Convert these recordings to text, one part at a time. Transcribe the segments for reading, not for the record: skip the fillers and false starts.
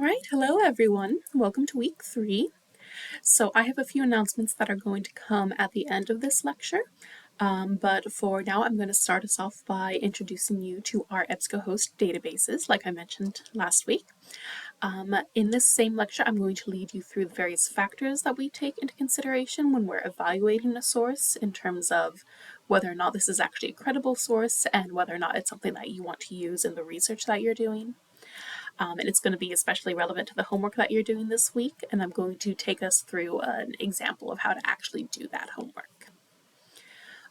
right, hello everyone. Welcome to week 3. So I have a few announcements that are going to come at the end of this lecture. But for now, I'm going to start us off by introducing you to our EBSCOHost databases, like I mentioned last week. In this same lecture, I'm going to lead you through the various factors that we take into consideration when we're evaluating a source in terms of whether or not this is actually a credible source and whether or not it's something that you want to use in the research that you're doing. And it's going to be especially relevant to the homework that you're doing this week, and I'm going to take us through an example of how to actually do that homework.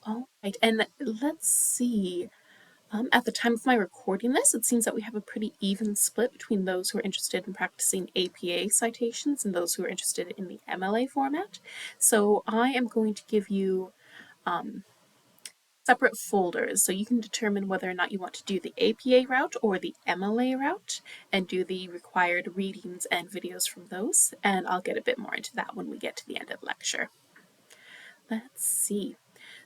All right, and let's see. At the time of my recording this, it seems that we have a pretty even split between those who are interested in practicing APA citations and those who are interested in the MLA format. So I am going to give you separate folders so you can determine whether or not you want to do the APA route or the MLA route and do the required readings and videos from those, and I'll get a bit more into that when we get to the end of the lecture. Let's see.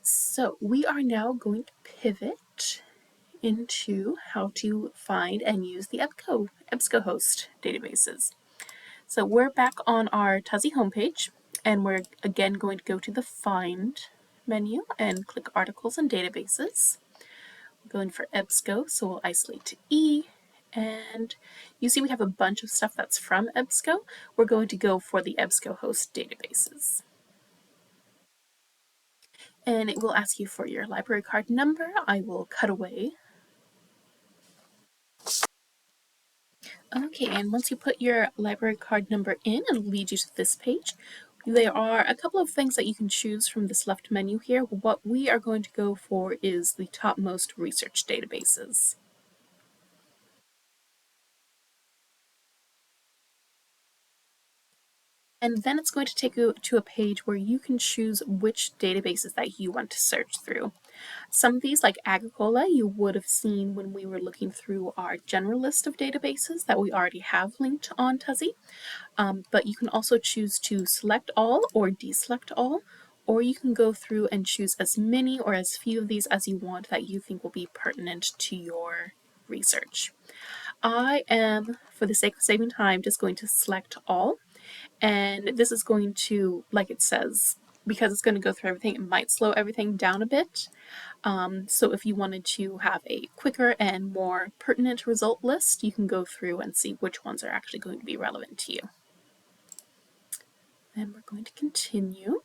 So we are now going to pivot into how to find and use the EBSCOHost databases. So we're back on our TUSI homepage, and we're again going to go to the Find menu and click Articles and Databases. We're going for EBSCO, so we'll isolate to E, and you see we have a bunch of stuff that's from EBSCO. We're going to go for the EBSCOHost databases. And it will ask you for your library card number. I will cut away. Okay, and once you put your library card number in, it'll lead you to this page. There are a couple of things that you can choose from this left menu here. What we are going to go for is the topmost research databases. And then it's going to take you to a page where you can choose which databases that you want to search through. Some of these, like Agricola, you would have seen when we were looking through our general list of databases that we already have linked on TUSI. But you can also choose to select all or deselect all, or you can go through and choose as many or as few of these as you want that you think will be pertinent to your research. I am, for the sake of saving time, just going to select all, and this is going to, like it says, because it's going to go through everything, it might slow everything down a bit. So if you wanted to have a quicker and more pertinent result list, you can go through and see which ones are actually going to be relevant to you. And we're going to continue.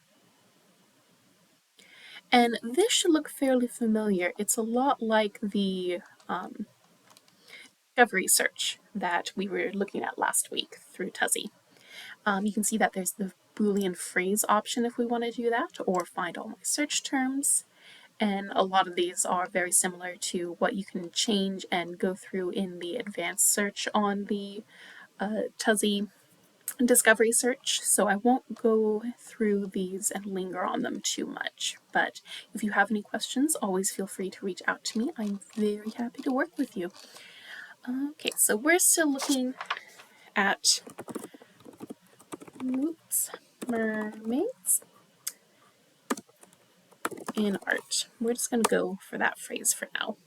And this should look fairly familiar. It's a lot like the discovery search that we were looking at last week through TUSI. You can see that there's the Boolean phrase option if we want to do that, or find all my search terms. And a lot of these are very similar to what you can change and go through in the advanced search on the TUSI discovery search, so I won't go through these and linger on them too much. But if you have any questions, always feel free to reach out to me. I'm very happy to work with you. Okay, so we're still looking at mermaids in art. We're just going to go for that phrase for now.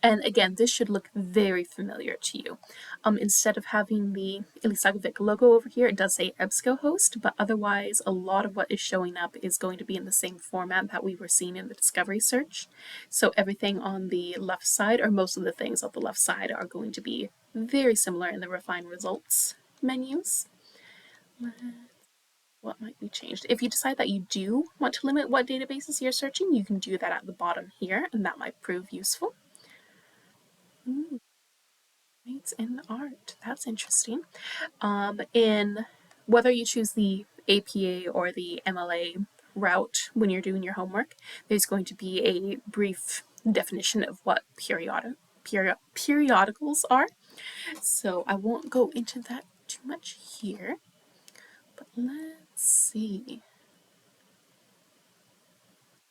And again, this should look very familiar to you. Instead of having the Elisagovic logo over here, it does say EBSCOHost, but otherwise a lot of what is showing up is going to be in the same format that we were seeing in the discovery search. So everything on the left side, or most of the things on the left side, are going to be very similar in the refine results menus. What might be changed? If you decide that you do want to limit what databases you're searching, you can do that at the bottom here, and that might prove useful. It's in art. That's interesting. In whether you choose the APA or the MLA route when you're doing your homework, there's going to be a brief definition of what periodicals are. So I won't go into that too much here, but let's see.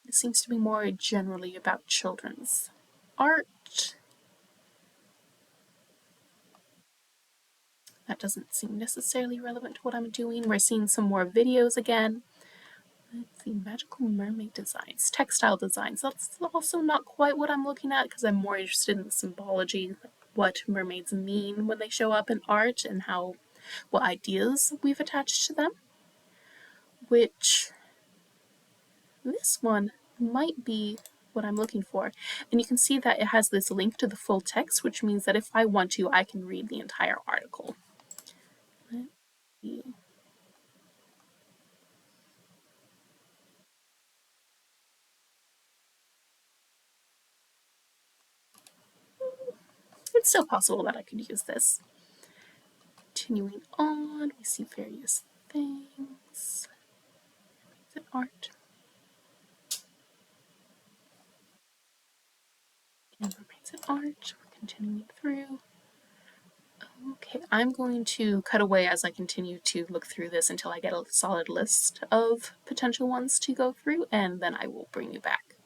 It seems to be more generally about children's art. That doesn't seem necessarily relevant to what I'm doing. We're seeing some more videos again. Let's see, magical mermaid designs, textile designs. That's also not quite what I'm looking at because I'm more interested in the symbology, like what mermaids mean when they show up in art and what ideas we've attached to them. Which this one might be what I'm looking for. And you can see that it has this link to the full text, which means that if I want to, I can read the entire article. Let's see. It's still possible that I could use this. Continuing on, we see various things. Is it art? And mermaids in art. We're continuing through. Okay, I'm going to cut away as I continue to look through this until I get a solid list of potential ones to go through, and then I will bring you back.